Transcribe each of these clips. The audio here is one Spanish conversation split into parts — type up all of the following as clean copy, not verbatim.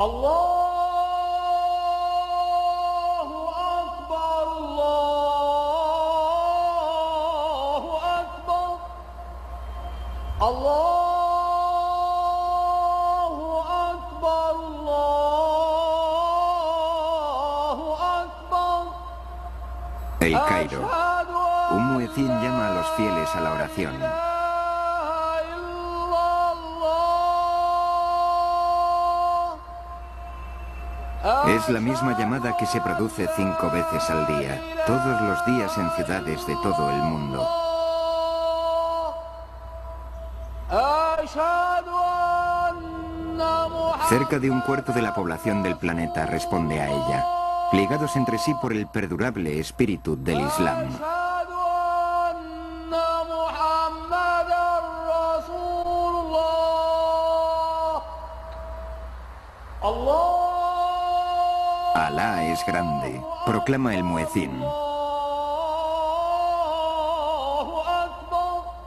El Cairo. Un muecín llama a los fieles a la oración. Es la misma llamada que se produce 5 veces al día, todos los días en ciudades de todo el mundo. Cerca de un cuarto de la población del planeta responde a ella, ligados entre sí por el perdurable espíritu del Islam. Alá es grande, proclama el muecín.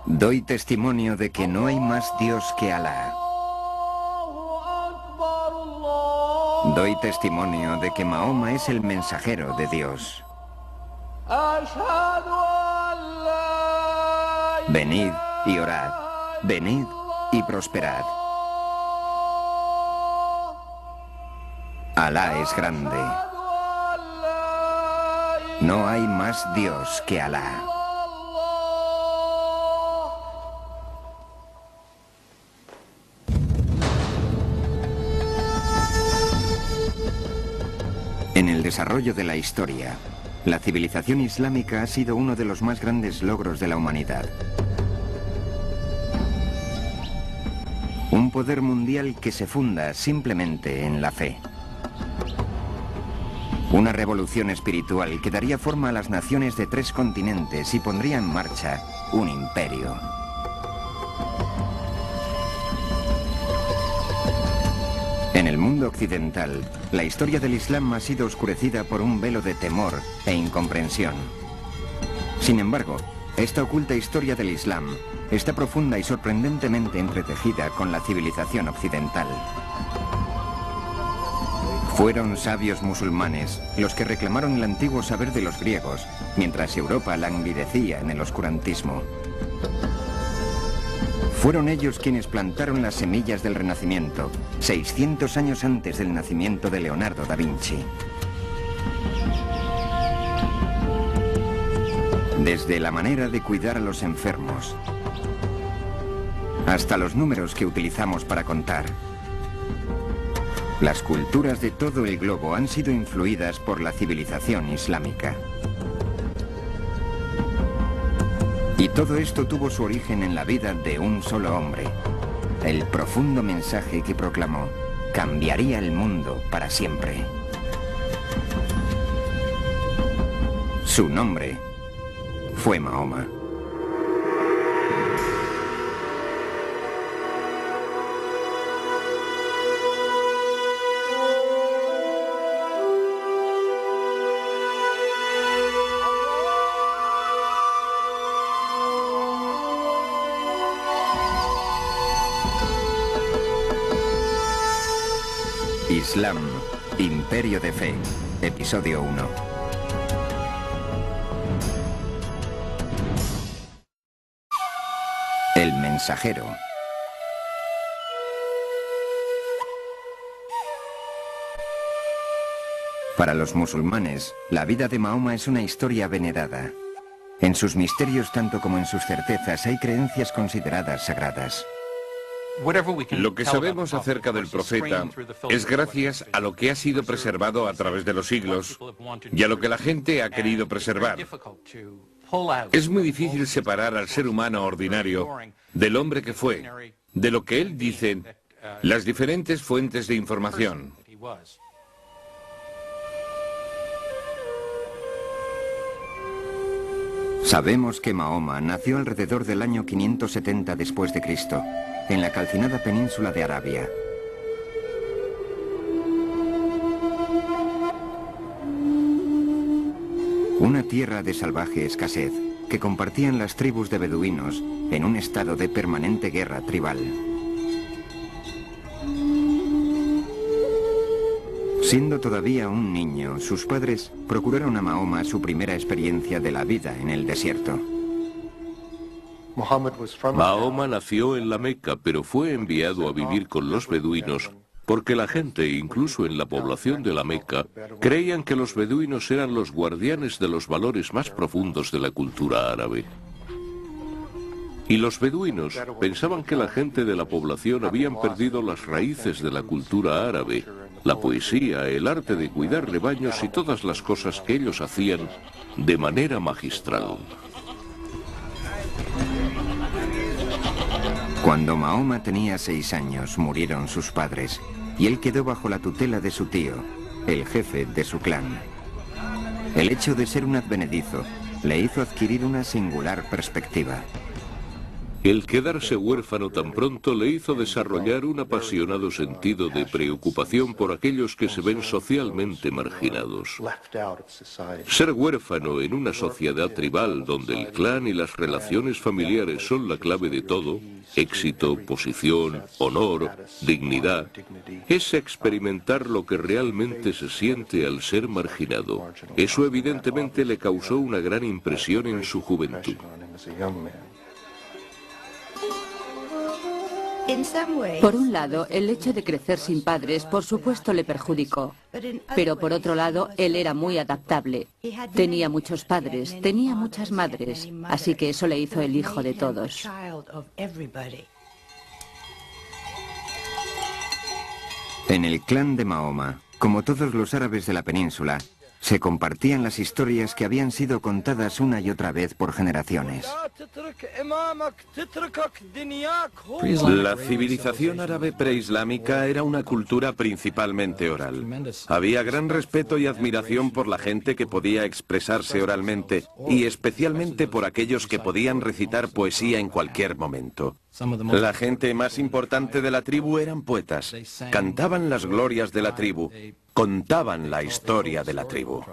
Doy testimonio de que no hay más Dios que Alá. Doy testimonio de que Mahoma es el mensajero de Dios. Venid y orad, venid y prosperad. Alá es grande. No hay más Dios que Alá. En el desarrollo de la historia, la civilización islámica ha sido uno de los más grandes logros de la humanidad. Un poder mundial que se funda simplemente en la fe. Una revolución espiritual que daría forma a las naciones de 3 continentes y pondría en marcha un imperio. En el mundo occidental, la historia del Islam ha sido oscurecida por un velo de temor e incomprensión. Sin embargo, esta oculta historia del Islam está profunda y sorprendentemente entretejida con la civilización occidental. Fueron sabios musulmanes los que reclamaron el antiguo saber de los griegos, mientras Europa languidecía en el oscurantismo. Fueron ellos quienes plantaron las semillas del Renacimiento, 600 años antes del nacimiento de Leonardo da Vinci. Desde la manera de cuidar a los enfermos, hasta los números que utilizamos para contar, las culturas de todo el globo han sido influidas por la civilización islámica. Y todo esto tuvo su origen en la vida de un solo hombre. El profundo mensaje que proclamó cambiaría el mundo para siempre. Su nombre fue Mahoma. Islam, Imperio de Fe, Episodio 1. El mensajero. Para los musulmanes, la vida de Mahoma es una historia venerada. En sus misterios tanto como en sus certezas hay creencias consideradas sagradas. Lo que sabemos acerca del profeta es gracias a lo que ha sido preservado a través de los siglos y a lo que la gente ha querido preservar. Es muy difícil separar al ser humano ordinario del hombre que fue, de lo que él dice, las diferentes fuentes de información. Sabemos que Mahoma nació alrededor del año 570 después de Cristo, en la calcinada península de Arabia. Una tierra de salvaje escasez que compartían las tribus de beduinos en un estado de permanente guerra tribal. Siendo todavía un niño, sus padres procuraron a Mahoma su primera experiencia de la vida en el desierto. Mahoma nació en la Meca, pero fue enviado a vivir con los beduinos porque la gente, incluso en la población de la Meca, creían que los beduinos eran los guardianes de los valores más profundos de la cultura árabe. Y los beduinos pensaban que la gente de la población habían perdido las raíces de la cultura árabe, la poesía, el arte de cuidar rebaños y todas las cosas que ellos hacían de manera magistral. Cuando Mahoma tenía 6 años, murieron sus padres, y él quedó bajo la tutela de su tío, el jefe de su clan. El hecho de ser un advenedizo le hizo adquirir una singular perspectiva. El quedarse huérfano tan pronto le hizo desarrollar un apasionado sentido de preocupación por aquellos que se ven socialmente marginados. Ser huérfano en una sociedad tribal donde el clan y las relaciones familiares son la clave de todo, éxito, posición, honor, dignidad, es experimentar lo que realmente se siente al ser marginado. Eso evidentemente le causó una gran impresión en su juventud. Por un lado, el hecho de crecer sin padres, por supuesto, le perjudicó. Pero por otro lado, él era muy adaptable. Tenía muchos padres, tenía muchas madres, así que eso le hizo el hijo de todos. En el clan de Mahoma, como todos los árabes de la península, se compartían las historias que habían sido contadas una y otra vez por generaciones. La civilización árabe preislámica era una cultura principalmente oral. Había gran respeto y admiración por la gente que podía expresarse oralmente, y especialmente por aquellos que podían recitar poesía en cualquier momento. La gente más importante de la tribu eran poetas. Cantaban las glorias de la tribu, contaban la historia de la tribu.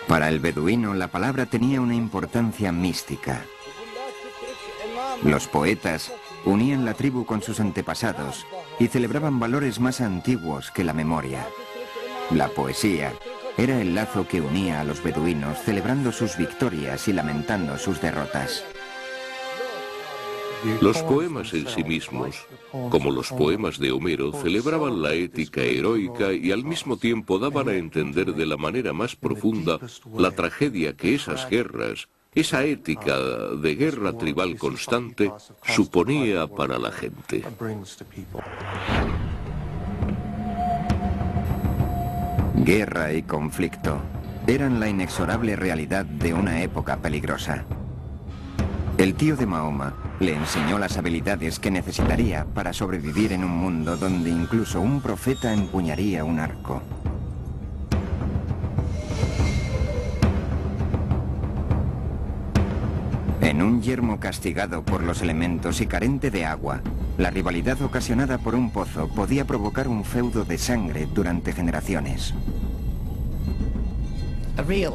Para el beduino, la palabra tenía una importancia mística. Los poetas unían la tribu con sus antepasados y celebraban valores más antiguos que la memoria. La poesía era el lazo que unía a los beduinos, celebrando sus victorias y lamentando sus derrotas. Los poemas en sí mismos, como los poemas de Homero, celebraban la ética heroica y al mismo tiempo daban a entender de la manera más profunda la tragedia que esas guerras, esa ética de guerra tribal constante, suponía para la gente. Guerra y conflicto eran la inexorable realidad de una época peligrosa. El tío de Mahoma le enseñó las habilidades que necesitaría para sobrevivir en un mundo donde incluso un profeta empuñaría un arco. En un yermo castigado por los elementos y carente de agua, la rivalidad ocasionada por un pozo podía provocar un feudo de sangre durante generaciones.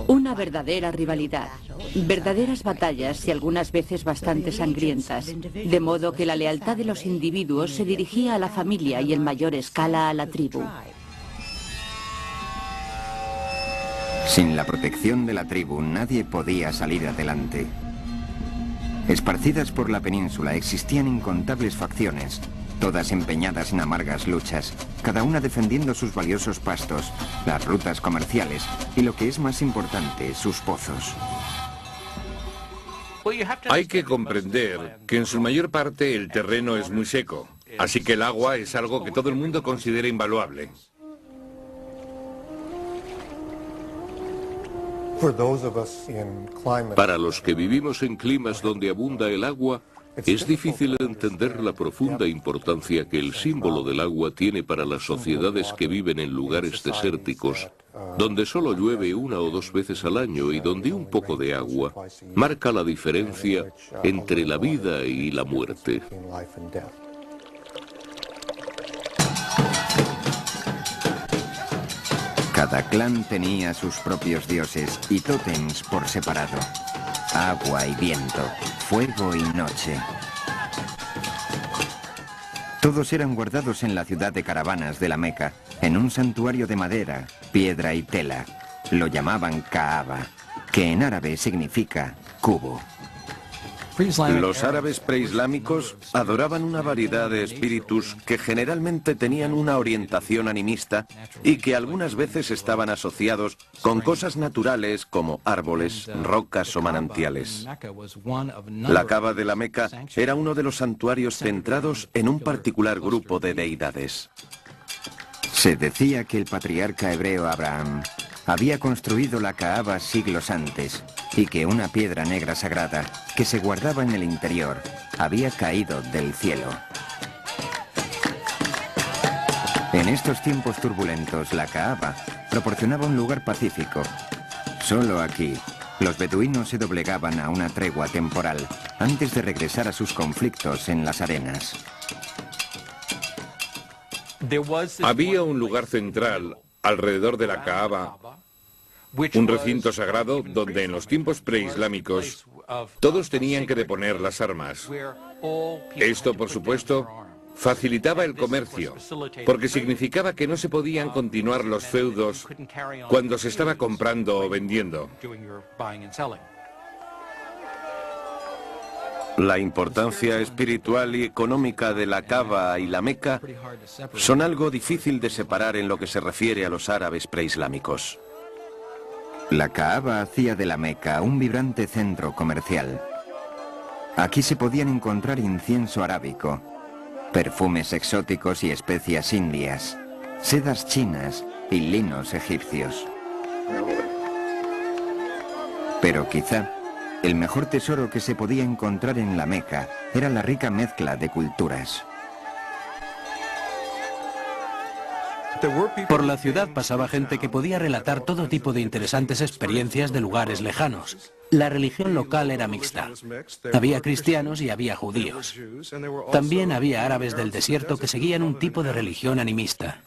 Una verdadera rivalidad, verdaderas batallas y algunas veces bastante sangrientas, de modo que la lealtad de los individuos se dirigía a la familia y en mayor escala a la tribu. Sin la protección de la tribu, nadie podía salir adelante. Esparcidas por la península existían incontables facciones, todas empeñadas en amargas luchas, cada una defendiendo sus valiosos pastos, las rutas comerciales y, lo que es más importante, sus pozos. Hay que comprender que en su mayor parte el terreno es muy seco, así que el agua es algo que todo el mundo considera invaluable. Para los que vivimos en climas donde abunda el agua, es difícil entender la profunda importancia que el símbolo del agua tiene para las sociedades que viven en lugares desérticos, donde solo llueve 1 o 2 veces al año y donde un poco de agua marca la diferencia entre la vida y la muerte. Cada clan tenía sus propios dioses y tótems por separado. Agua y viento, fuego y noche. Todos eran guardados en la ciudad de caravanas de la Meca, en un santuario de madera, piedra y tela. Lo llamaban Kaaba, que en árabe significa cubo. Los árabes preislámicos adoraban una variedad de espíritus que generalmente tenían una orientación animista y que algunas veces estaban asociados con cosas naturales como árboles, rocas o manantiales. La Kaaba de la Meca era uno de los santuarios centrados en un particular grupo de deidades. Se decía que el patriarca hebreo Abraham había construido la Kaaba siglos antes y que una piedra negra sagrada que se guardaba en el interior había caído del cielo. En estos tiempos turbulentos, la Kaaba proporcionaba un lugar pacífico. Solo aquí, los beduinos se doblegaban a una tregua temporal antes de regresar a sus conflictos en las arenas. Había un lugar central alrededor de la Kaaba, un recinto sagrado donde en los tiempos preislámicos todos tenían que deponer las armas. Esto, por supuesto, facilitaba el comercio, porque significaba que no se podían continuar los feudos cuando se estaba comprando o vendiendo. La importancia espiritual y económica de la Kaaba y la Meca son algo difícil de separar en lo que se refiere a los árabes preislámicos. La Kaaba hacía de la Meca un vibrante centro comercial. Aquí se podían encontrar incienso arábico, perfumes exóticos y especias indias, sedas chinas y linos egipcios. Pero quizá el mejor tesoro que se podía encontrar en la Meca era la rica mezcla de culturas. Por la ciudad pasaba gente que podía relatar todo tipo de interesantes experiencias de lugares lejanos. La religión local era mixta. Había cristianos y había judíos. También había árabes del desierto que seguían un tipo de religión animista.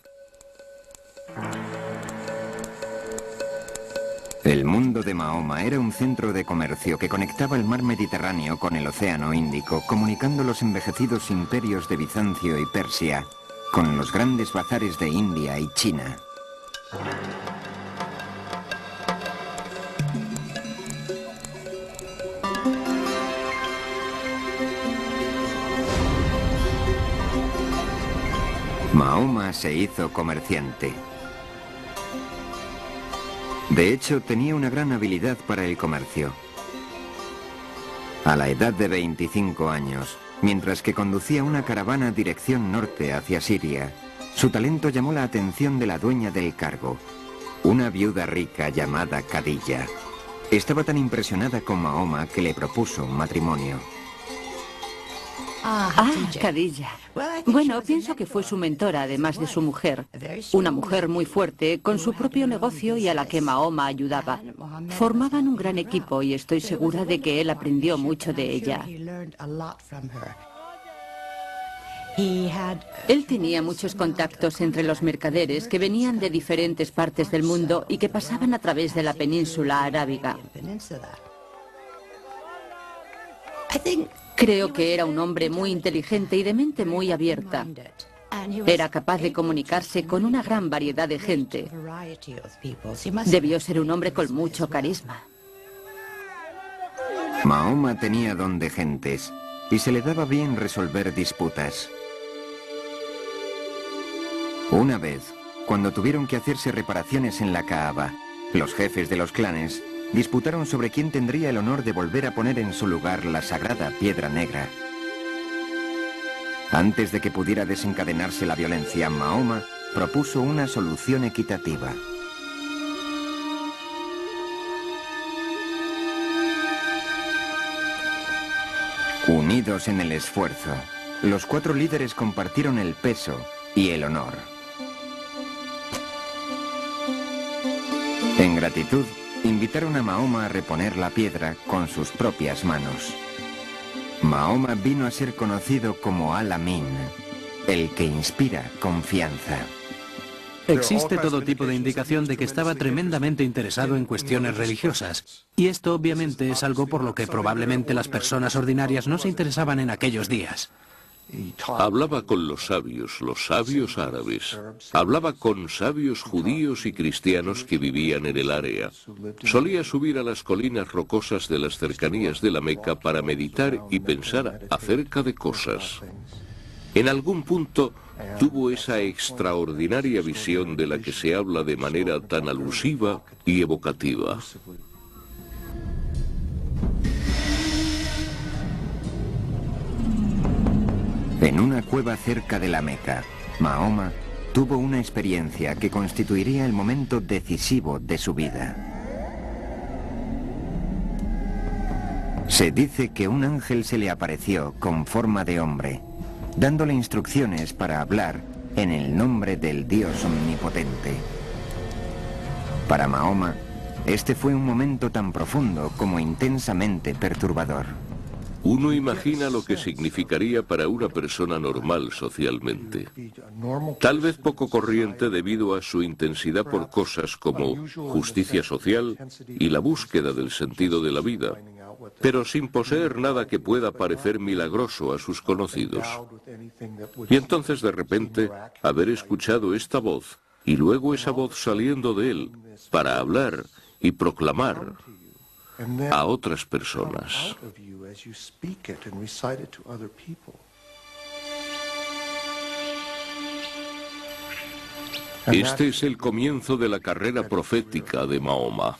El mundo de Mahoma era un centro de comercio que conectaba el mar Mediterráneo con el Océano Índico, comunicando los envejecidos imperios de Bizancio y Persia con los grandes bazares de India y China. Mahoma se hizo comerciante. De hecho, tenía una gran habilidad para el comercio. A la edad de 25 años, mientras que conducía una caravana dirección norte hacia Siria, su talento llamó la atención de la dueña del cargo, una viuda rica llamada Khadija. Estaba tan impresionada con Mahoma que le propuso matrimonio. Khadija. Bueno, pienso que fue su mentora, además de su mujer. Una mujer muy fuerte, con su propio negocio y a la que Mahoma ayudaba. Formaban un gran equipo y estoy segura de que él aprendió mucho de ella. Él tenía muchos contactos entre los mercaderes que venían de diferentes partes del mundo y que pasaban a través de la península arábiga. Creo que era un hombre muy inteligente y de mente muy abierta. Era capaz de comunicarse con una gran variedad de gente. Debió ser un hombre con mucho carisma. Mahoma tenía don de gentes y se le daba bien resolver disputas. Una vez, cuando tuvieron que hacerse reparaciones en la Kaaba, los jefes de los clanes disputaron sobre quién tendría el honor de volver a poner en su lugar la sagrada piedra negra. Antes de que pudiera desencadenarse la violencia, Mahoma propuso una solución equitativa. Unidos en el esfuerzo, los 4 líderes compartieron el peso y el honor. En gratitud, invitaron a Mahoma a reponer la piedra con sus propias manos. Mahoma vino a ser conocido como Al-Amin, el que inspira confianza. Existe todo tipo de indicación de que estaba tremendamente interesado en cuestiones religiosas. Y esto obviamente es algo por lo que probablemente las personas ordinarias no se interesaban en aquellos días. Hablaba con los sabios árabes. Hablaba con sabios judíos y cristianos que vivían en el área. Solía subir a las colinas rocosas de las cercanías de la Meca para meditar y pensar acerca de cosas. En algún punto tuvo esa extraordinaria visión de la que se habla de manera tan alusiva y evocativa. En una cueva cerca de la Meca, Mahoma tuvo una experiencia que constituiría el momento decisivo de su vida. Se dice que un ángel se le apareció con forma de hombre, dándole instrucciones para hablar en el nombre del Dios omnipotente. Para Mahoma, este fue un momento tan profundo como intensamente perturbador. Uno imagina lo que significaría para una persona normal socialmente. Tal vez poco corriente debido a su intensidad por cosas como justicia social y la búsqueda del sentido de la vida, pero sin poseer nada que pueda parecer milagroso a sus conocidos. Y entonces de repente haber escuchado esta voz y luego esa voz saliendo de él para hablar y proclamar a otras personas. Este es el comienzo de la carrera profética de Mahoma.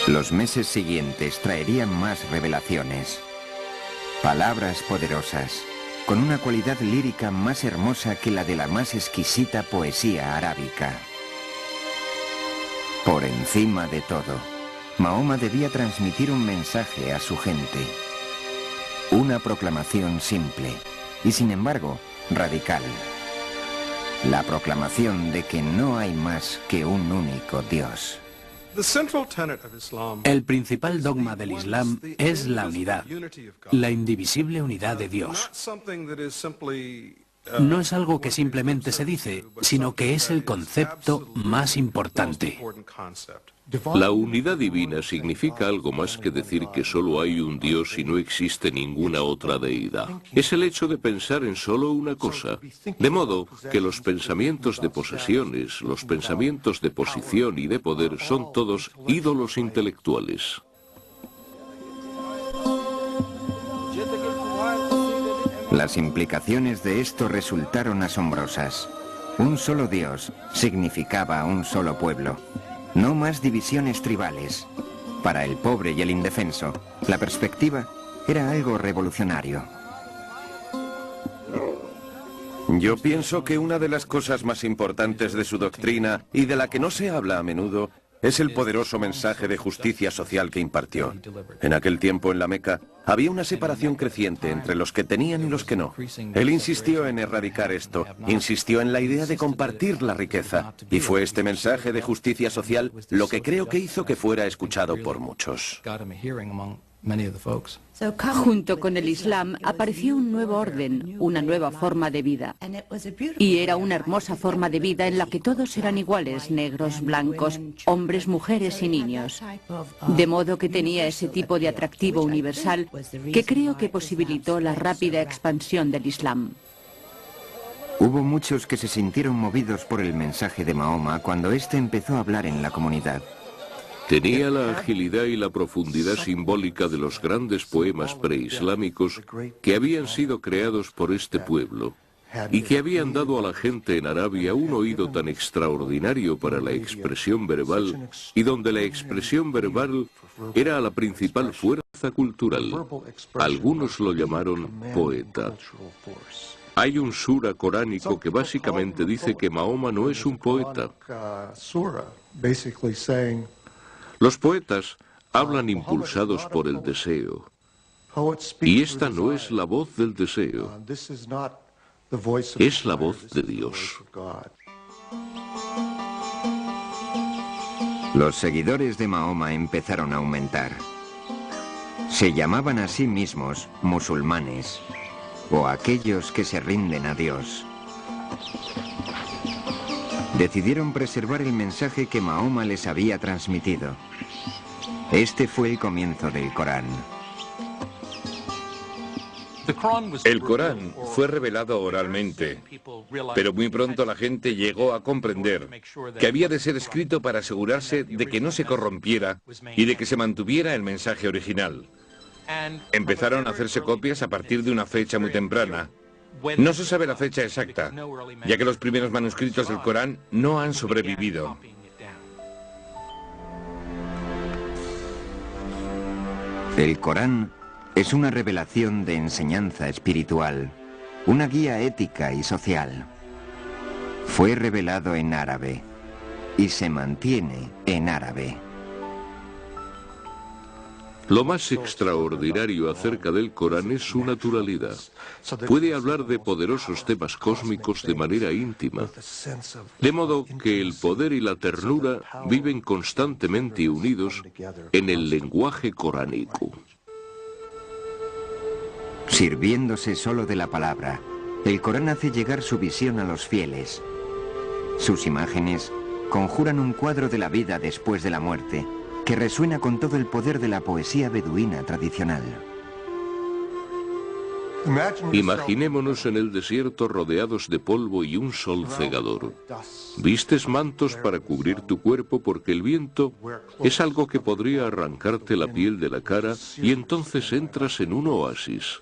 Los meses siguientes traerían más revelaciones. Palabras poderosas, con una cualidad lírica más hermosa que la de la más exquisita poesía arábica. Por encima de todo, Mahoma debía transmitir un mensaje a su gente. Una proclamación simple y, sin embargo, radical. La proclamación de que no hay más que un único Dios. El principal dogma del Islam es la unidad, la indivisible unidad de Dios. No es algo que simplemente se dice, sino que es el concepto más importante. La unidad divina significa algo más que decir que solo hay un Dios y no existe ninguna otra deidad. Es el hecho de pensar en solo una cosa. De modo que los pensamientos de posesiones, los pensamientos de posición y de poder son todos ídolos intelectuales. Las implicaciones de esto resultaron asombrosas. Un solo Dios significaba un solo pueblo. No más divisiones tribales. Para el pobre y el indefenso, la perspectiva era algo revolucionario. Yo pienso que una de las cosas más importantes de su doctrina, y de la que no se habla a menudo, es el poderoso mensaje de justicia social que impartió. En aquel tiempo en la Meca había una separación creciente entre los que tenían y los que no. Él insistió en erradicar esto, insistió en la idea de compartir la riqueza, y fue este mensaje de justicia social lo que creo que hizo que fuera escuchado por muchos. Junto con el Islam apareció un nuevo orden, una nueva forma de vida. Y era una hermosa forma de vida en la que todos eran iguales, negros, blancos, hombres, mujeres y niños. De modo que tenía ese tipo de atractivo universal que creo que posibilitó la rápida expansión del Islam. Hubo muchos que se sintieron movidos por el mensaje de Mahoma cuando éste empezó a hablar en la comunidad. Tenía la agilidad y la profundidad simbólica de los grandes poemas preislámicos que habían sido creados por este pueblo y que habían dado a la gente en Arabia un oído tan extraordinario para la expresión verbal y donde la expresión verbal era la principal fuerza cultural. Algunos lo llamaron poeta. Hay un sura coránico que básicamente dice que Mahoma no es un poeta. Los poetas hablan impulsados por el deseo, y esta no es la voz del deseo, es la voz de Dios. Los seguidores de Mahoma empezaron a aumentar. Se llamaban a sí mismos musulmanes, o aquellos que se rinden a Dios. Decidieron preservar el mensaje que Mahoma les había transmitido. Este fue el comienzo del Corán. El Corán fue revelado oralmente, pero muy pronto la gente llegó a comprender que había de ser escrito para asegurarse de que no se corrompiera y de que se mantuviera el mensaje original. Empezaron a hacerse copias a partir de una fecha muy temprana. No se sabe la fecha exacta, ya que los primeros manuscritos del Corán no han sobrevivido. El Corán es una revelación de enseñanza espiritual, una guía ética y social. Fue revelado en árabe y se mantiene en árabe. Lo más extraordinario acerca del Corán es su naturalidad. Puede hablar de poderosos temas cósmicos de manera íntima, de modo que el poder y la ternura viven constantemente unidos en el lenguaje coránico. Sirviéndose solo de la palabra, el Corán hace llegar su visión a los fieles. Sus imágenes conjuran un cuadro de la vida después de la muerte, que resuena con todo el poder de la poesía beduina tradicional. Imaginémonos en el desierto rodeados de polvo y un sol cegador. Vistes mantos para cubrir tu cuerpo porque el viento es algo que podría arrancarte la piel de la cara y entonces entras en un oasis.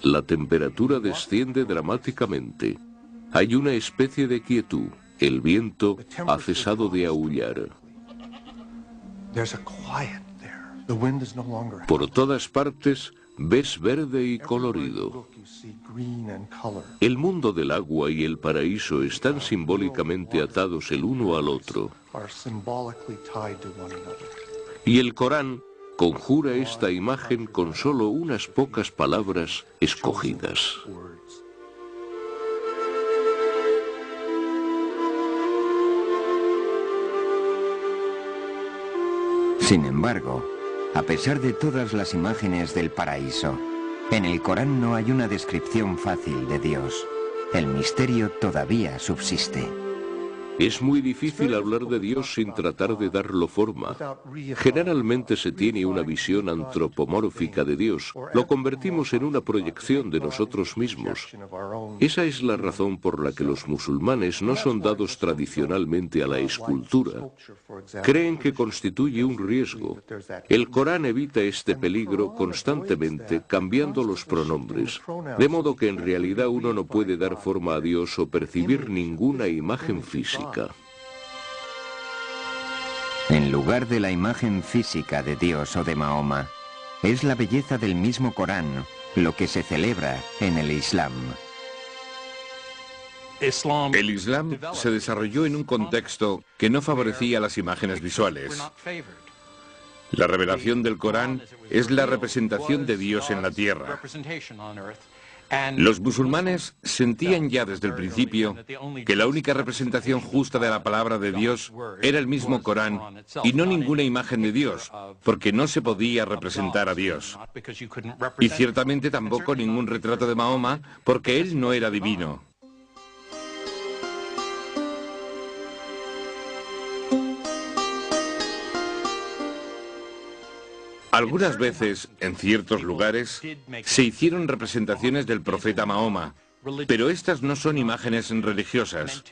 La temperatura desciende dramáticamente. Hay una especie de quietud. El viento ha cesado de aullar. Por todas partes ves verde y colorido. El mundo del agua y el paraíso están simbólicamente atados el uno al otro. Y el Corán conjura esta imagen con solo unas pocas palabras escogidas. Sin embargo, a pesar de todas las imágenes del paraíso, en el Corán no hay una descripción fácil de Dios. El misterio todavía subsiste. Es muy difícil hablar de Dios sin tratar de darlo forma. Generalmente se tiene una visión antropomórfica de Dios. Lo convertimos en una proyección de nosotros mismos. Esa es la razón por la que los musulmanes no son dados tradicionalmente a la escultura. Creen que constituye un riesgo. El Corán evita este peligro constantemente cambiando los pronombres, de modo que en realidad uno no puede dar forma a Dios o percibir ninguna imagen física. En lugar de la imagen física de Dios o de Mahoma, es la belleza del mismo Corán lo que se celebra en el Islam. El Islam se desarrolló en un contexto que no favorecía las imágenes visuales. La revelación del Corán es la representación de Dios en la tierra. Los musulmanes sentían ya desde el principio que la única representación justa de la palabra de Dios era el mismo Corán y no ninguna imagen de Dios, porque no se podía representar a Dios. Y ciertamente tampoco ningún retrato de Mahoma, porque él no era divino. Algunas veces, en ciertos lugares, se hicieron representaciones del profeta Mahoma, pero estas no son imágenes religiosas,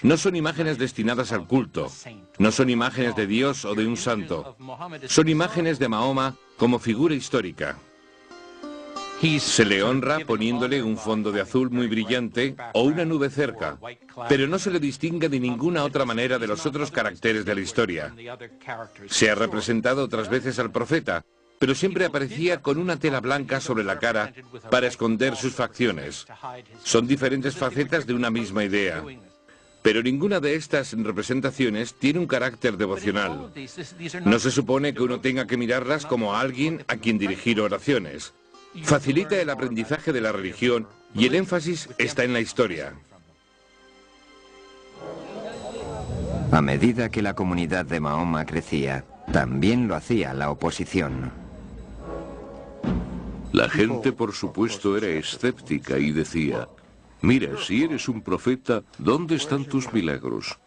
no son imágenes destinadas al culto, no son imágenes de Dios o de un santo, son imágenes de Mahoma como figura histórica. Se le honra poniéndole un fondo de azul muy brillante o una nube cerca, pero no se le distingue de ninguna otra manera de los otros caracteres de la historia. Se ha representado otras veces al profeta, pero siempre aparecía con una tela blanca sobre la cara para esconder sus facciones. Son diferentes facetas de una misma idea. Pero ninguna de estas representaciones tiene un carácter devocional. No se supone que uno tenga que mirarlas como a alguien a quien dirigir oraciones. Facilita el aprendizaje de la religión y el énfasis está en la historia. A medida que la comunidad de Mahoma crecía, también lo hacía la oposición. La gente, por supuesto, era escéptica y decía: mira, si eres un profeta, ¿dónde están tus milagros?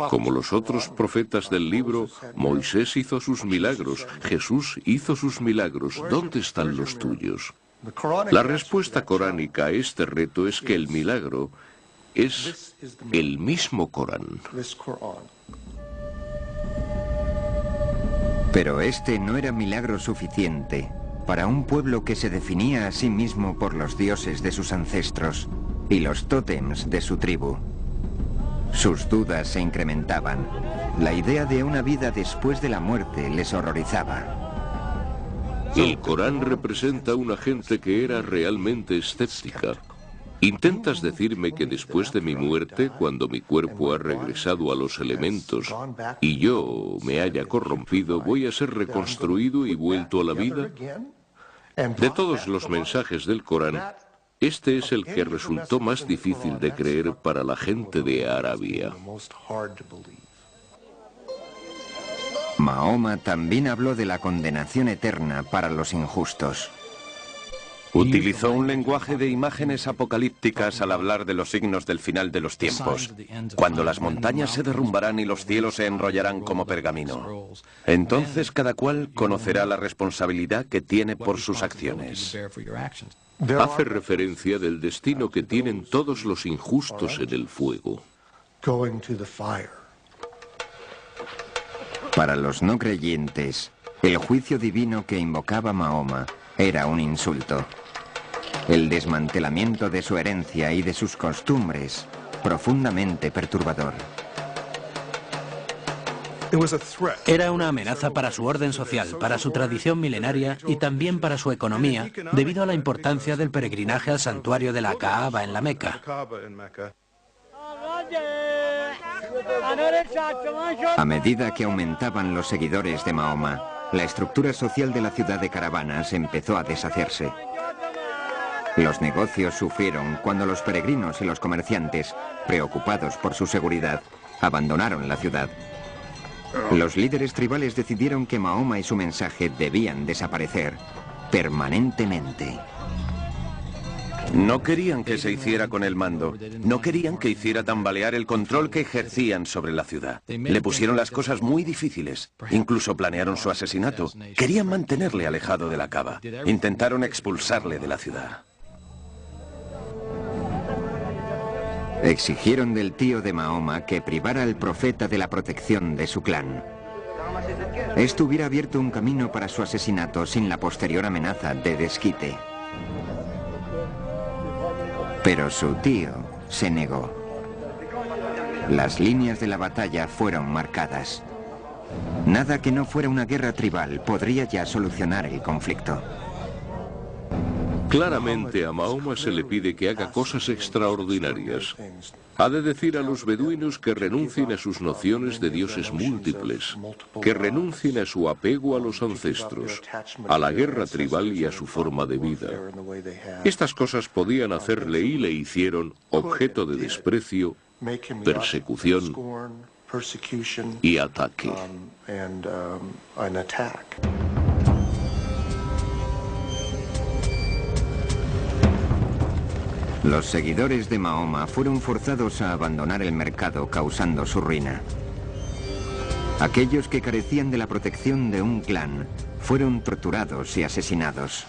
Como los otros profetas del libro, Moisés hizo sus milagros, Jesús hizo sus milagros. ¿Dónde están los tuyos? La respuesta coránica a este reto es que el milagro es el mismo Corán. Pero este no era milagro suficiente para un pueblo que se definía a sí mismo por los dioses de sus ancestros y los tótems de su tribu. Sus dudas se incrementaban. La idea de una vida después de la muerte les horrorizaba. El Corán representa una gente que era realmente escéptica. ¿Intentas decirme que después de mi muerte, cuando mi cuerpo ha regresado a los elementos y yo me haya corrompido, voy a ser reconstruido y vuelto a la vida? De todos los mensajes del Corán, este es el que resultó más difícil de creer para la gente de Arabia. Mahoma también habló de la condenación eterna para los injustos. Utilizó un lenguaje de imágenes apocalípticas al hablar de los signos del final de los tiempos, cuando las montañas se derrumbarán y los cielos se enrollarán como pergamino. Entonces cada cual conocerá la responsabilidad que tiene por sus acciones. Hace referencia del destino que tienen todos los injustos en el fuego. Para los no creyentes, el juicio divino que invocaba Mahoma era un insulto. El desmantelamiento de su herencia y de sus costumbres, profundamente perturbador. Era una amenaza para su orden social, para su tradición milenaria y también para su economía, debido a la importancia del peregrinaje al santuario de la Kaaba en la Meca. A medida que aumentaban los seguidores de Mahoma, la estructura social de la ciudad de caravanas empezó a deshacerse. Los negocios sufrieron cuando los peregrinos y los comerciantes, preocupados por su seguridad, abandonaron la ciudad. Los líderes tribales decidieron que Mahoma y su mensaje debían desaparecer permanentemente. No querían que se hiciera con el mando. No querían que hiciera tambalear el control que ejercían sobre la ciudad. Le pusieron las cosas muy difíciles. Incluso planearon su asesinato. Querían mantenerle alejado de la Kaaba. Intentaron expulsarle de la ciudad. Exigieron del tío de Mahoma que privara al profeta de la protección de su clan. Esto hubiera abierto un camino para su asesinato sin la posterior amenaza de desquite. Pero su tío se negó. Las líneas de la batalla fueron marcadas. Nada que no fuera una guerra tribal podría ya solucionar el conflicto. Claramente a Mahoma se le pide que haga cosas extraordinarias. Ha de decir a los beduinos que renuncien a sus nociones de dioses múltiples, que renuncien a su apego a los ancestros, a la guerra tribal y a su forma de vida. Estas cosas podían hacerle y le hicieron objeto de desprecio, persecución y ataque. Los seguidores de Mahoma fueron forzados a abandonar el mercado, causando su ruina. Aquellos que carecían de la protección de un clan fueron torturados y asesinados.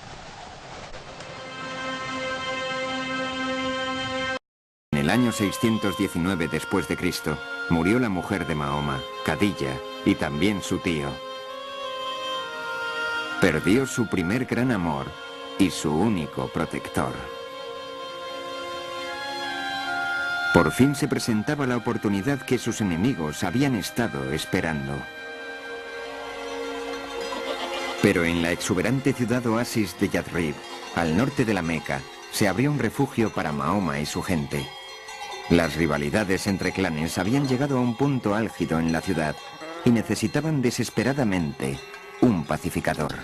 En el año 619 después de Cristo, murió la mujer de Mahoma, Khadija, y también su tío. Perdió su primer gran amor y su único protector. Por fin se presentaba la oportunidad que sus enemigos habían estado esperando. Pero en la exuberante ciudad oasis de Yathrib, al norte de la Meca, se abrió un refugio para Mahoma y su gente. Las rivalidades entre clanes habían llegado a un punto álgido en la ciudad y necesitaban desesperadamente un pacificador.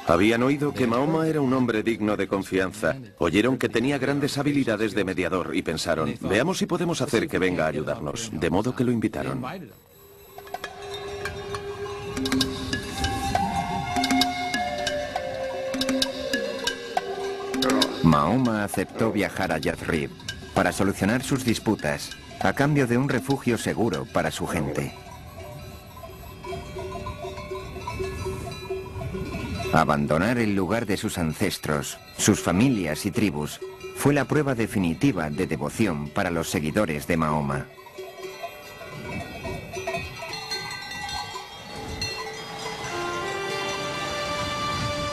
Habían oído que Mahoma era un hombre digno de confianza. Oyeron que tenía grandes habilidades de mediador y pensaron, veamos si podemos hacer que venga a ayudarnos. De modo que lo invitaron. Mahoma aceptó viajar a Yathrib, para solucionar sus disputas, a cambio de un refugio seguro para su gente. Abandonar el lugar de sus ancestros, sus familias y tribus, fue la prueba definitiva de devoción para los seguidores de Mahoma.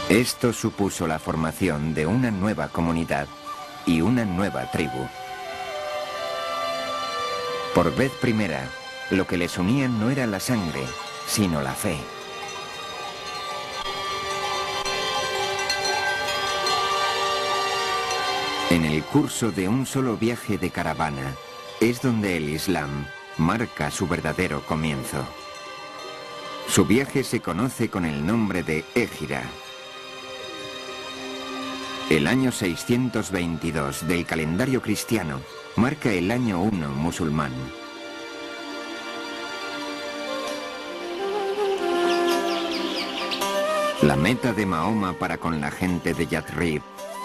Esto supuso la formación de una nueva comunidad y una nueva tribu. Por vez primera, lo que les unía no era la sangre, sino la fe. En el curso de un solo viaje de caravana, es donde el Islam marca su verdadero comienzo. Su viaje se conoce con el nombre de Égira. El año 622 del calendario cristiano marca el año 1 musulmán. La meta de Mahoma para con la gente de Yathrib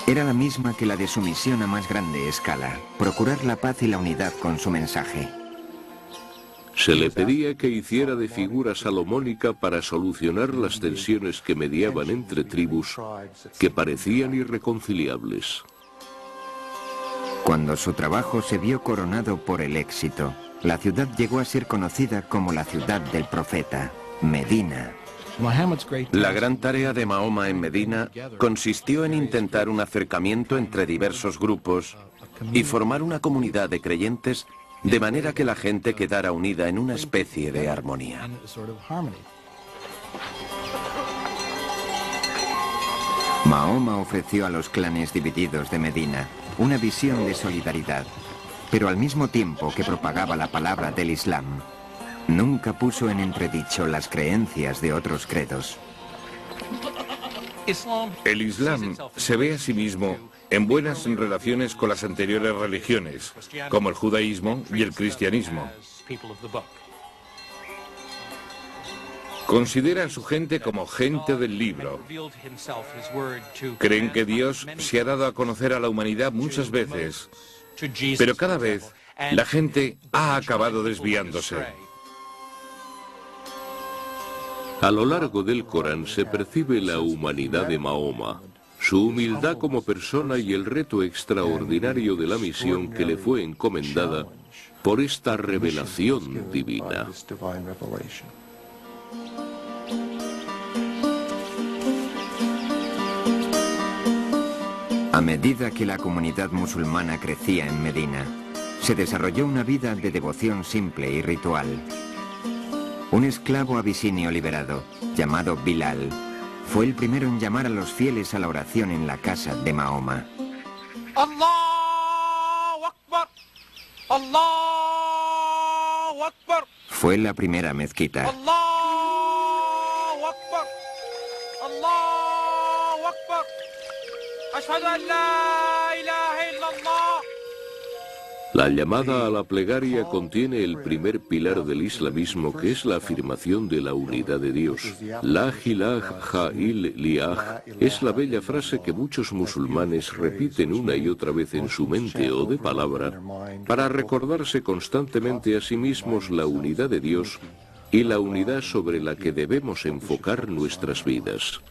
era la misma que la de su misión a más grande escala, procurar la paz y la unidad con su mensaje. Se le pedía que hiciera de figura salomónica para solucionar las tensiones que mediaban entre tribus que parecían irreconciliables. Cuando su trabajo se vio coronado por el éxito, la ciudad llegó a ser conocida como la ciudad del profeta, Medina. La gran tarea de Mahoma en Medina consistió en intentar un acercamiento entre diversos grupos y formar una comunidad de creyentes de manera que la gente quedara unida en una especie de armonía. Mahoma ofreció a los clanes divididos de Medina una visión de solidaridad, pero al mismo tiempo que propagaba la palabra del Islam, nunca puso en entredicho las creencias de otros credos. El Islam se ve a sí mismo en buenas relaciones con las anteriores religiones, como el judaísmo y el cristianismo. Considera a su gente como gente del libro. Creen que Dios se ha dado a conocer a la humanidad muchas veces, pero cada vez la gente ha acabado desviándose. A lo largo del Corán se percibe la humanidad de Mahoma, su humildad como persona y el reto extraordinario de la misión que le fue encomendada por esta revelación divina. A medida que la comunidad musulmana crecía en Medina, se desarrolló una vida de devoción simple y ritual. Un esclavo abisinio liberado, llamado Bilal, fue el primero en llamar a los fieles a la oración en la casa de Mahoma. ¡Allahu Akbar! ¡Allahu Akbar! Fue la primera mezquita. ¡Allahu Akbar! ¡Allahu Akbar! ¡Ashhadu an la ilaha illallah! La llamada a la plegaria contiene el primer pilar del islamismo, que es la afirmación de la unidad de Dios. La ilaha illallah es la bella frase que muchos musulmanes repiten una y otra vez en su mente o de palabra para recordarse constantemente a sí mismos la unidad de Dios y la unidad sobre la que debemos enfocar nuestras vidas.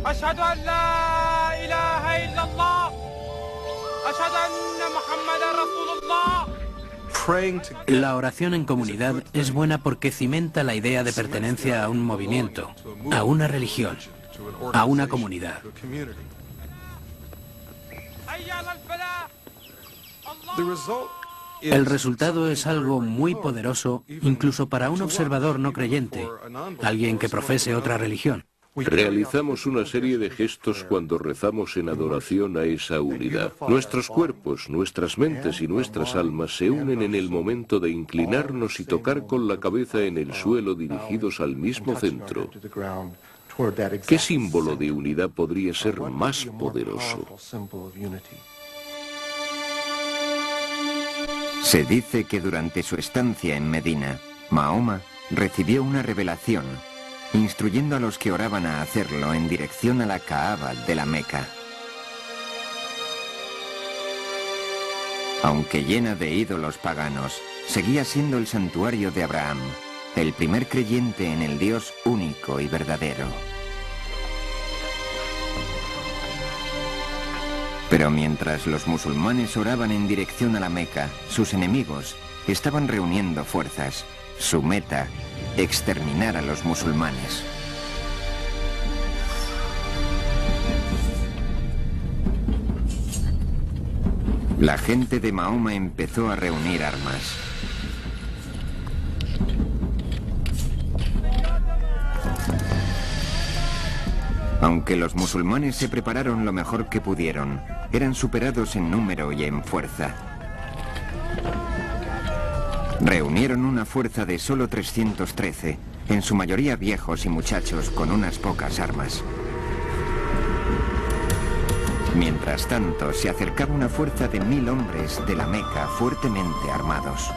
أشهد أن لا إله إلا الله أشهد أن محمدا رسول الله. La oración en comunidad es buena porque cimenta la idea de pertenencia a un movimiento, a una religión, a una comunidad. El resultado es algo muy poderoso, incluso para un observador no creyente, alguien que profese otra religión. Realizamos una serie de gestos cuando rezamos en adoración a esa unidad. Nuestros cuerpos, nuestras mentes y nuestras almas se unen en el momento de inclinarnos y tocar con la cabeza en el suelo dirigidos al mismo centro. ¿Qué símbolo de unidad podría ser más poderoso? Se dice que durante su estancia en Medina, Mahoma recibió una revelación instruyendo a los que oraban a hacerlo en dirección a la Kaaba de la Meca. Aunque llena de ídolos paganos, seguía siendo el santuario de Abraham, el primer creyente en el Dios único y verdadero. Pero mientras los musulmanes oraban en dirección a la Meca, sus enemigos estaban reuniendo fuerzas. Su meta, exterminar a los musulmanes. La gente de Mahoma empezó a reunir armas. Aunque los musulmanes se prepararon lo mejor que pudieron, eran superados en número y en fuerza. Reunieron una fuerza de solo 313, en su mayoría viejos y muchachos con unas pocas armas. Mientras tanto, se acercaba una fuerza de 1000 hombres de la Meca fuertemente armados.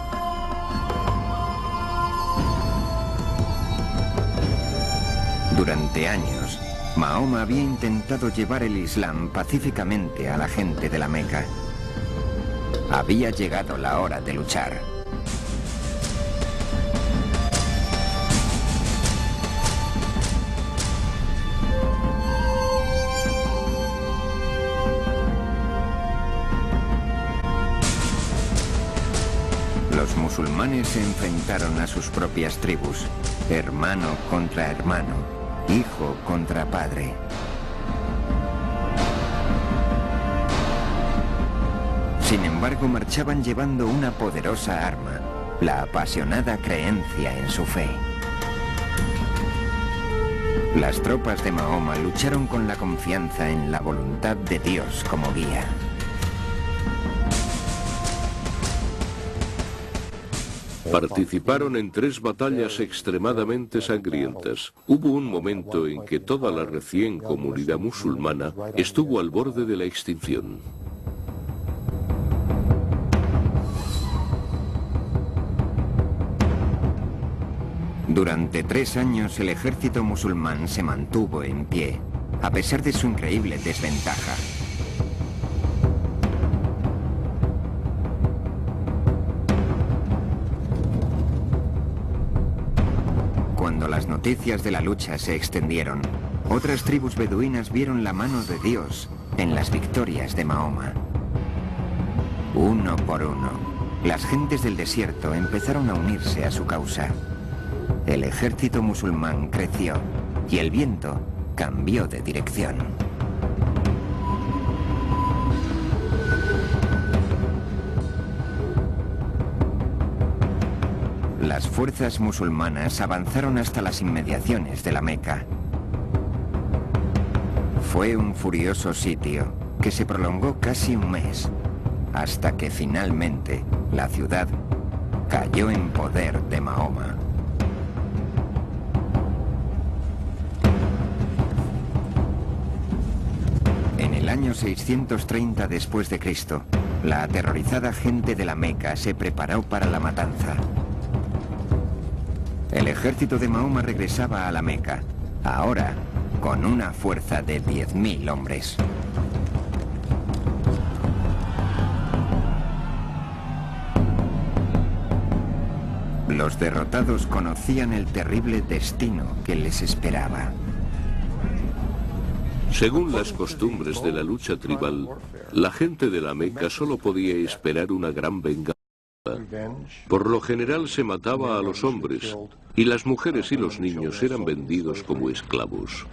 Durante años, Mahoma había intentado llevar el Islam pacíficamente a la gente de la Meca. Había llegado la hora de luchar. Los musulmanes se enfrentaron a sus propias tribus, hermano contra hermano, hijo contra padre. Sin embargo, marchaban llevando una poderosa arma, la apasionada creencia en su fe. Las tropas de Mahoma lucharon con la confianza en la voluntad de Dios como guía. Participaron en 3 batallas extremadamente sangrientas. Hubo un momento en que toda la recién comunidad musulmana estuvo al borde de la extinción. Durante 3 años el ejército musulmán se mantuvo en pie, a pesar de su increíble desventaja. Cuando las noticias de la lucha se extendieron, otras tribus beduinas vieron la mano de Dios en las victorias de Mahoma. Uno por uno, las gentes del desierto empezaron a unirse a su causa. El ejército musulmán creció y el viento cambió de dirección. Las fuerzas musulmanas avanzaron hasta las inmediaciones de la Meca. Fue un furioso sitio que se prolongó casi un mes, hasta que finalmente la ciudad cayó en poder de Mahoma. En el año 630 después de Cristo, la aterrorizada gente de la Meca se preparó para la matanza. El ejército de Mahoma regresaba a la Meca, ahora con una fuerza de 10.000 hombres. Los derrotados conocían el terrible destino que les esperaba. Según las costumbres de la lucha tribal, la gente de la Meca solo podía esperar una gran venganza. Por lo general se mataba a los hombres y las mujeres y los niños eran vendidos como esclavos.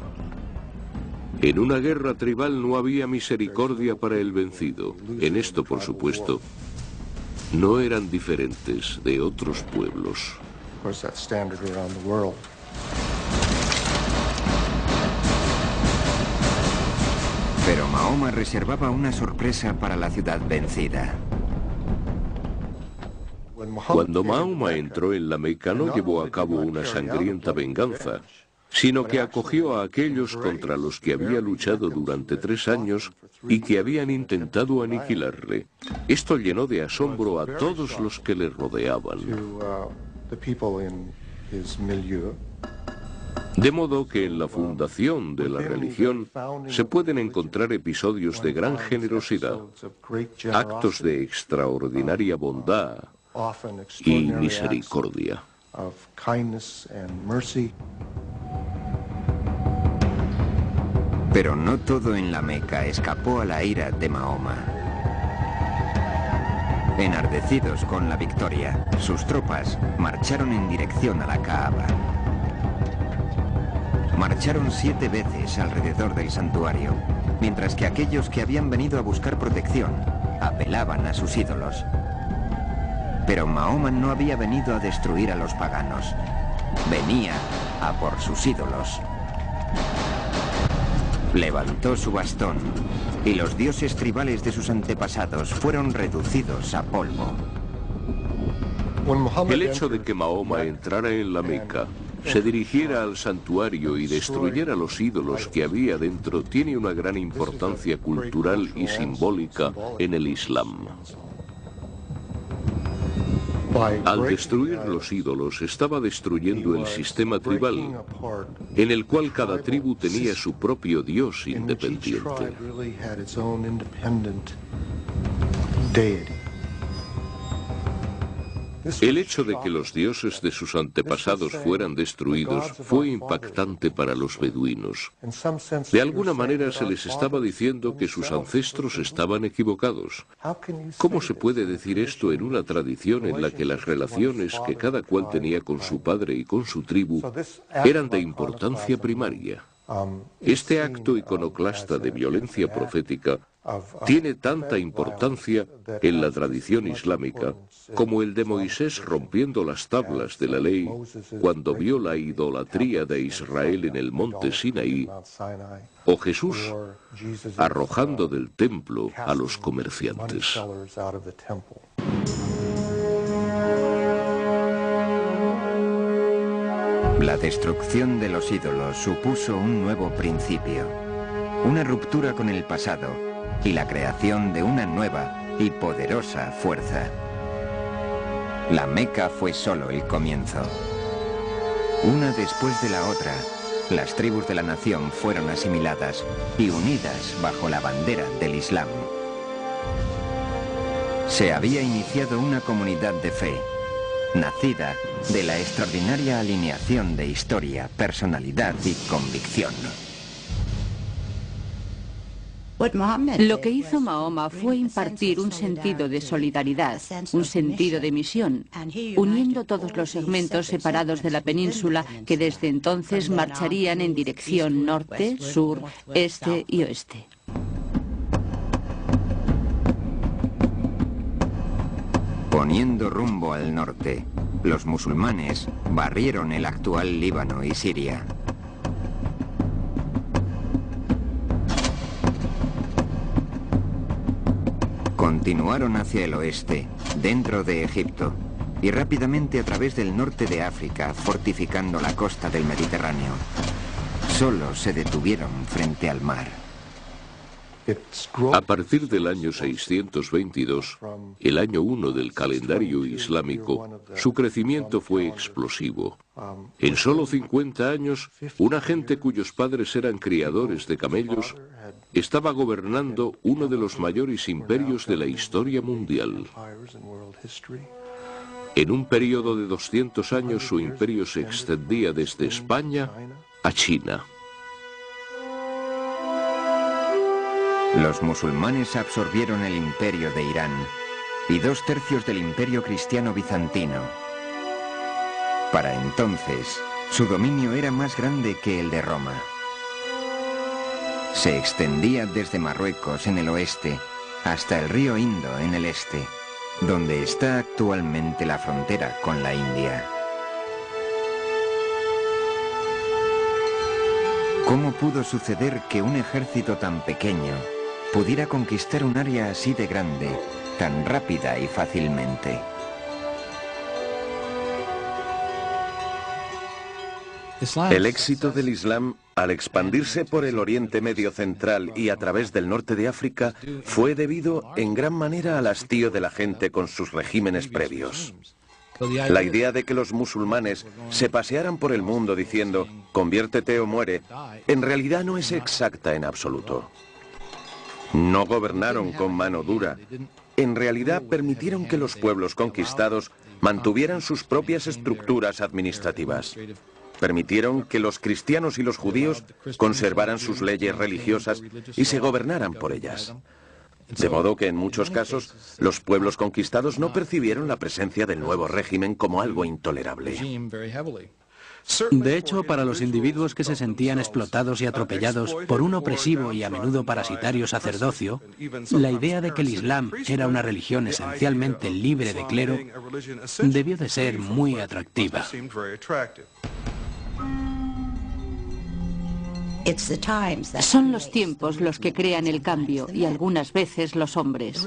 En una guerra tribal no había misericordia para el vencido. En esto, por supuesto, no eran diferentes de otros pueblos. Pero Mahoma reservaba una sorpresa para la ciudad vencida. Cuando Mahoma entró en la Meca no llevó a cabo una sangrienta venganza, sino que acogió a aquellos contra los que había luchado durante 3 años y que habían intentado aniquilarle. Esto llenó de asombro a todos los que le rodeaban. De modo que en la fundación de la religión se pueden encontrar episodios de gran generosidad, actos de extraordinaria bondad y misericordia. Pero no todo en la Meca escapó a la ira de Mahoma. Enardecidos con la victoria, sus tropas marcharon en dirección a la Kaaba. Marcharon 7 veces alrededor del santuario, mientras que aquellos que habían venido a buscar protección apelaban a sus ídolos. Pero Mahoma no había venido a destruir a los paganos, venía a por sus ídolos. Levantó su bastón y los dioses tribales de sus antepasados fueron reducidos a polvo. El hecho de que Mahoma entrara en la Meca, se dirigiera al santuario y destruyera los ídolos que había dentro tiene una gran importancia cultural y simbólica en el Islam. Al destruir los ídolos, estaba destruyendo el sistema tribal, en el cual cada tribu tenía su propio dios independiente. El hecho de que los dioses de sus antepasados fueran destruidos fue impactante para los beduinos. De alguna manera se les estaba diciendo que sus ancestros estaban equivocados. ¿Cómo se puede decir esto en una tradición en la que las relaciones que cada cual tenía con su padre y con su tribu eran de importancia primaria? Este acto iconoclasta de violencia profética tiene tanta importancia en la tradición islámica como el de Moisés rompiendo las tablas de la ley cuando vio la idolatría de Israel en el monte Sinaí, o Jesús arrojando del templo a los comerciantes. La destrucción de los ídolos supuso un nuevo principio, una ruptura con el pasado y la creación de una nueva y poderosa fuerza. La Meca fue solo el comienzo. Una después de la otra, las tribus de la nación fueron asimiladas y unidas bajo la bandera del Islam. Se había iniciado una comunidad de fe, nacida de la extraordinaria alineación de historia, personalidad y convicción. Lo que hizo Mahoma fue impartir un sentido de solidaridad, un sentido de misión, uniendo todos los segmentos separados de la península que desde entonces marcharían en dirección norte, sur, este y oeste. Poniendo rumbo al norte, los musulmanes barrieron el actual Líbano y Siria. Continuaron hacia el oeste, dentro de Egipto, y rápidamente a través del norte de África, fortificando la costa del Mediterráneo. Solo se detuvieron frente al mar. A partir del año 622, el año 1 del calendario islámico, su crecimiento fue explosivo. En solo 50 años, una gente cuyos padres eran criadores de camellos estaba gobernando uno de los mayores imperios de la historia mundial. En un periodo de 200 años, su imperio se extendía desde España a China. Los musulmanes absorbieron el imperio de Irán y 2/3 del imperio cristiano bizantino. Para entonces, su dominio era más grande que el de Roma. Se extendía desde Marruecos en el oeste hasta el río Indo en el este, donde está actualmente la frontera con la India. ¿Cómo pudo suceder que un ejército tan pequeño pudiera conquistar un área así de grande, tan rápida y fácilmente? El éxito del Islam, al expandirse por el Oriente Medio Central y a través del norte de África, fue debido en gran manera al hastío de la gente con sus regímenes previos. La idea de que los musulmanes se pasearan por el mundo diciendo «conviértete o muere», en realidad no es exacta en absoluto. No gobernaron con mano dura. En realidad permitieron que los pueblos conquistados mantuvieran sus propias estructuras administrativas. Permitieron que los cristianos y los judíos conservaran sus leyes religiosas y se gobernaran por ellas. De modo que en muchos casos los pueblos conquistados no percibieron la presencia del nuevo régimen como algo intolerable. De hecho, para los individuos que se sentían explotados y atropellados por un opresivo y a menudo parasitario sacerdocio, la idea de que el Islam era una religión esencialmente libre de clero debió de ser muy atractiva. Son los tiempos los que crean el cambio y algunas veces los hombres.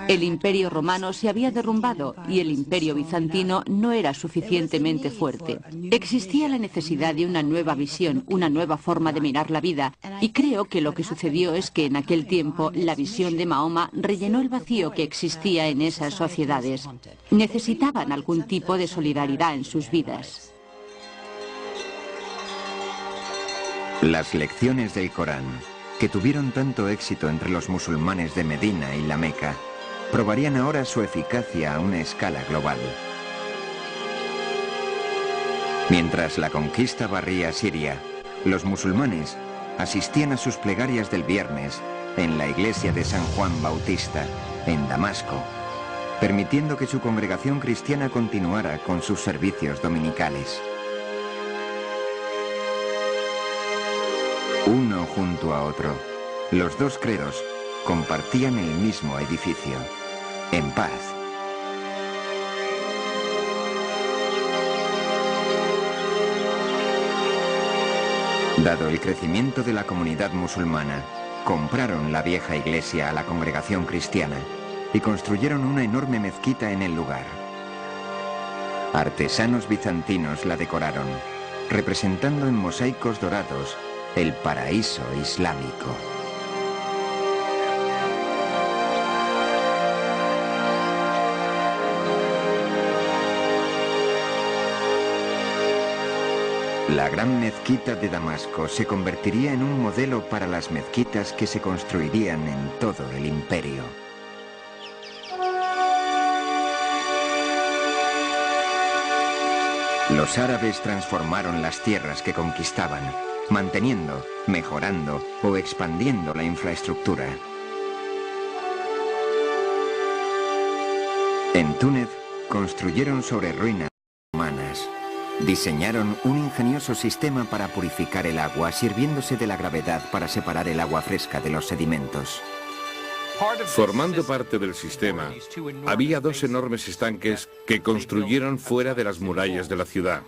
El Imperio Romano se había derrumbado y el Imperio Bizantino no era suficientemente fuerte. Existía la necesidad de una nueva visión, una nueva forma de mirar la vida, y creo que lo que sucedió es que en aquel tiempo la visión de Mahoma rellenó el vacío que existía en esas sociedades. Necesitaban algún tipo de solidaridad en sus vidas. Las lecciones del Corán, que tuvieron tanto éxito entre los musulmanes de Medina y la Meca, probarían ahora su eficacia a una escala global. Mientras la conquista barría Siria, los musulmanes asistían a sus plegarias del viernes en la iglesia de San Juan Bautista, en Damasco, permitiendo que su congregación cristiana continuara con sus servicios dominicales. Uno junto a otro, los dos credos compartían el mismo edificio, en paz. Dado el crecimiento de la comunidad musulmana, compraron la vieja iglesia a la congregación cristiana y construyeron una enorme mezquita en el lugar. Artesanos bizantinos la decoraron, representando en mosaicos dorados el paraíso islámico. La gran mezquita de Damasco se convertiría en un modelo para las mezquitas que se construirían en todo el imperio. Los árabes transformaron las tierras que conquistaban, manteniendo, mejorando o expandiendo la infraestructura. En Túnez, construyeron sobre ruinas romanas. Diseñaron un ingenioso sistema para purificar el agua, sirviéndose de la gravedad para separar el agua fresca de los sedimentos. Formando parte del sistema, había dos enormes estanques que construyeron fuera de las murallas de la ciudad.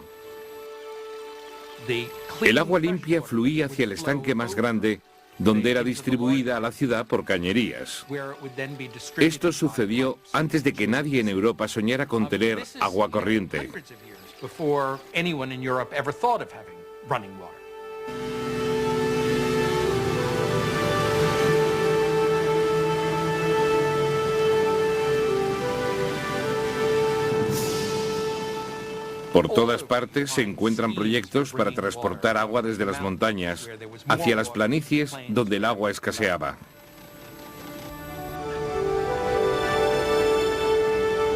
El agua limpia fluía hacia el estanque más grande, donde era distribuida a la ciudad por cañerías. Esto sucedió antes de que nadie en Europa soñara con tener agua corriente. Por todas partes se encuentran proyectos para transportar agua desde las montañas hacia las planicies donde el agua escaseaba.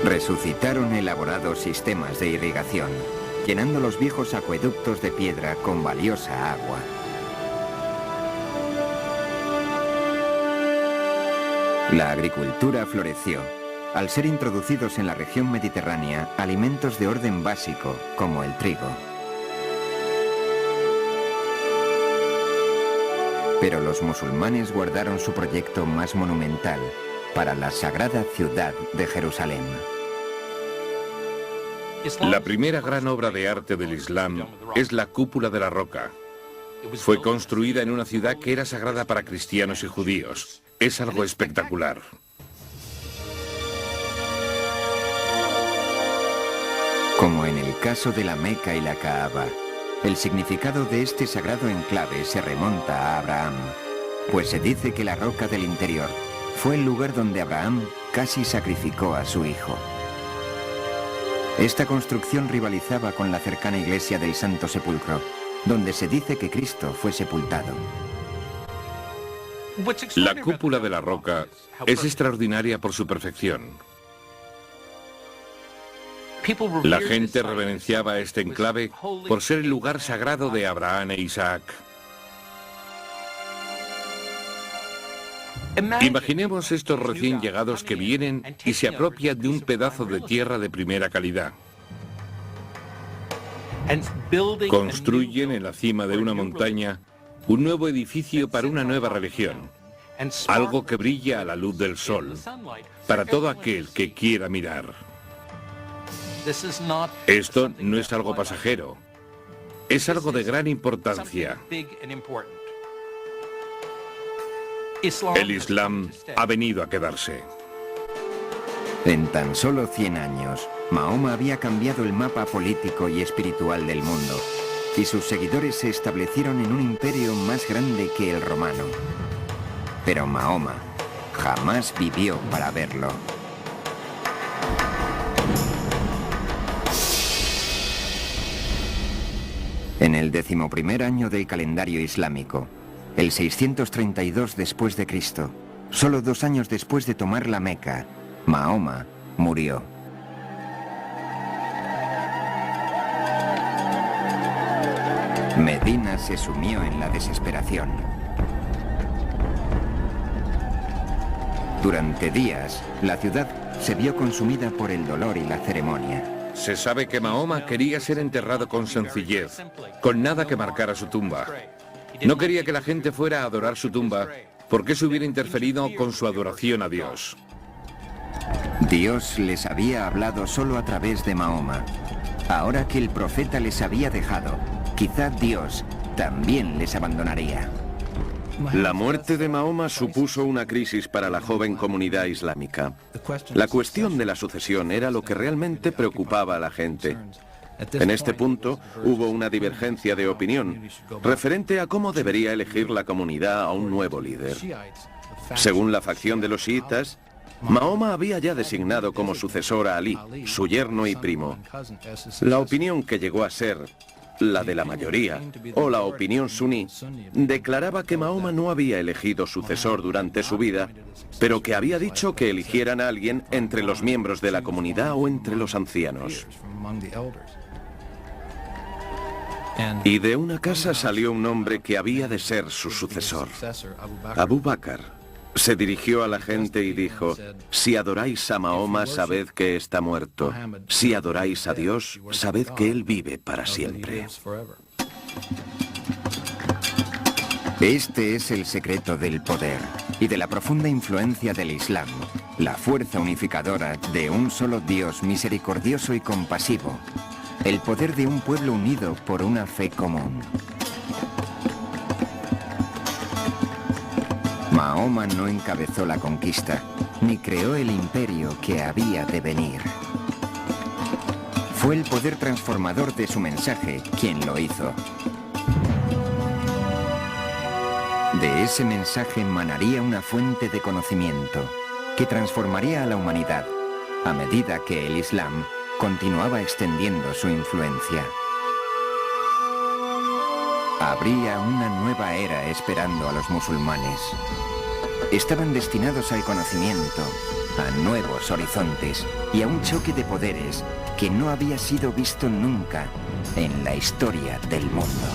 Resucitaron elaborados sistemas de irrigación, llenando los viejos acueductos de piedra con valiosa agua. La agricultura floreció, al ser introducidos en la región mediterránea alimentos de orden básico, como el trigo. Pero los musulmanes guardaron su proyecto más monumental para la sagrada ciudad de Jerusalén. La primera gran obra de arte del Islam es la Cúpula de la Roca. Fue construida en una ciudad que era sagrada para cristianos y judíos. Es algo espectacular. Como en el caso de la Meca y la Kaaba, el significado de este sagrado enclave se remonta a Abraham, pues se dice que la roca del interior fue el lugar donde Abraham casi sacrificó a su hijo. Esta construcción rivalizaba con la cercana iglesia del Santo Sepulcro, donde se dice que Cristo fue sepultado. La cúpula de la roca es extraordinaria por su perfección. La gente reverenciaba este enclave por ser el lugar sagrado de Abraham e Isaac. Imaginemos estos recién llegados que vienen y se apropian de un pedazo de tierra de primera calidad. Construyen en la cima de una montaña un nuevo edificio para una nueva religión, algo que brilla a la luz del sol, para todo aquel que quiera mirar. Esto no es algo pasajero, es algo de gran importancia. El Islam ha venido a quedarse. En tan solo 100 años, Mahoma había cambiado el mapa político y espiritual del mundo, y sus seguidores se establecieron en un imperio más grande que el romano. Pero Mahoma jamás vivió para verlo. En el 11º año del calendario islámico, el 632 después de Cristo, solo 2 años después de tomar la Meca, Mahoma murió. Medina se sumió en la desesperación. Durante días, la ciudad se vio consumida por el dolor y la ceremonia. Se sabe que Mahoma quería ser enterrado con sencillez, con nada que marcara su tumba. No quería que la gente fuera a adorar su tumba, porque eso hubiera interferido con su adoración a Dios. Dios les había hablado solo a través de Mahoma. Ahora que el profeta les había dejado, quizá Dios también les abandonaría. La muerte de Mahoma supuso una crisis para la joven comunidad islámica. La cuestión de la sucesión era lo que realmente preocupaba a la gente. En este punto hubo una divergencia de opinión referente a cómo debería elegir la comunidad a un nuevo líder. Según la facción de los chiitas, Mahoma había ya designado como sucesor a Ali, su yerno y primo. La opinión que llegó a ser la de la mayoría, o la opinión suní, declaraba que Mahoma no había elegido sucesor durante su vida, pero que había dicho que eligieran a alguien entre los miembros de la comunidad o entre los ancianos. Y de una casa salió un hombre que había de ser su sucesor. Abu Bakr se dirigió a la gente y dijo: si adoráis a Mahoma, sabed que está muerto. Si adoráis a Dios, sabed que Él vive para siempre. Este es el secreto del poder y de la profunda influencia del Islam, la fuerza unificadora de un solo Dios misericordioso y compasivo, el poder de un pueblo unido por una fe común. Mahoma no encabezó la conquista, ni creó el imperio que había de venir. Fue el poder transformador de su mensaje quien lo hizo. De ese mensaje emanaría una fuente de conocimiento que transformaría a la humanidad a medida que el Islam continuaba extendiendo su influencia. Habría una nueva era esperando a los musulmanes. Estaban destinados al conocimiento, a nuevos horizontes y a un choque de poderes que no había sido visto nunca en la historia del mundo.